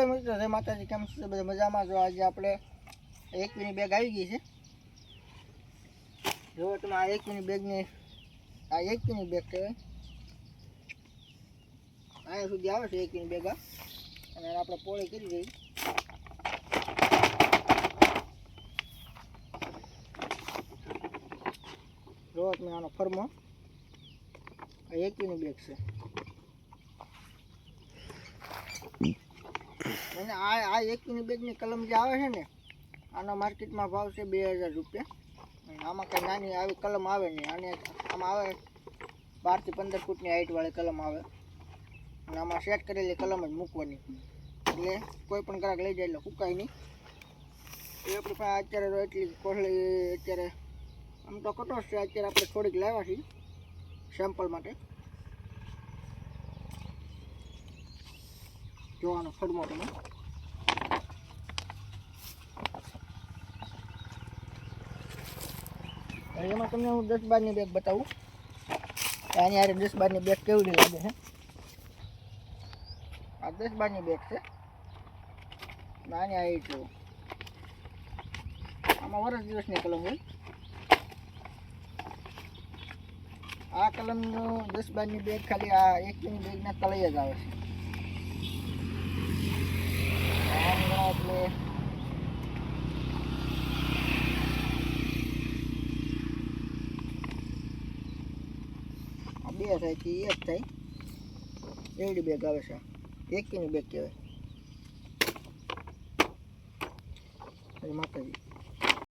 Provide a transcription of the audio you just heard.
નમસ્કાર મિત્રો, જય માતાજી. કેમ છે બધા મજામાં? જો આજે આપણે 1 કિલોની બેગ આવી ગઈ છે. જો તમે આ 1 કિલોની બેગની આ 1 કિલોની બેગ કહેવાય. અહીંયા સુધી આવે છે 1 કિલોની બેગ. અને આપણે પોળી કરી દઈએ. જો તમે આનો ફરમો 1 કિલોની બેગ છે. અને આ 1 કિલોની બેગની કલમ જે આવે છે ને, આનો માર્કેટમાં ભાવ છે 2000 રૂપિયા. આમાં કંઈ નાની આવી કલમ આવે નહીં. આમાં આવે 12 થી 15 ફૂટની હાઇટવાળી કલમ આવે. અને આમાં સેટ કરેલી કલમ જ મૂકવાની, એટલે કોઈ પણ ગ્રાહક લઈ જાય એટલે સુકાય નહીં. એ આપણી પાસે અત્યારે તો એટલી કોથળી અત્યારે આમ તો કટોશ છે. અત્યારે આપણે થોડીક લાવ્યા છીએ સેમ્પલ માટે. જોવાનો ફરમો તમે. એમાં તમને હું 10-12ની બેગ બતાવું. આની હારે 10-12ની બેગ કેવડી લાગે છે. આ 10-12ની બેગ છે. આની હાઈટ જુઓ. આમાં વર્ષ દિવસની કલમ હોય. આ કલમનું 10-12ની બેગ ખાલી આ 1 કિલોની બેગના તળિયે જ આવે છે. એટલે બે થાય કે એક થાય એવડી બેગ આવે છે. 1 કિલોની બેગ કહેવાય. માતાજી.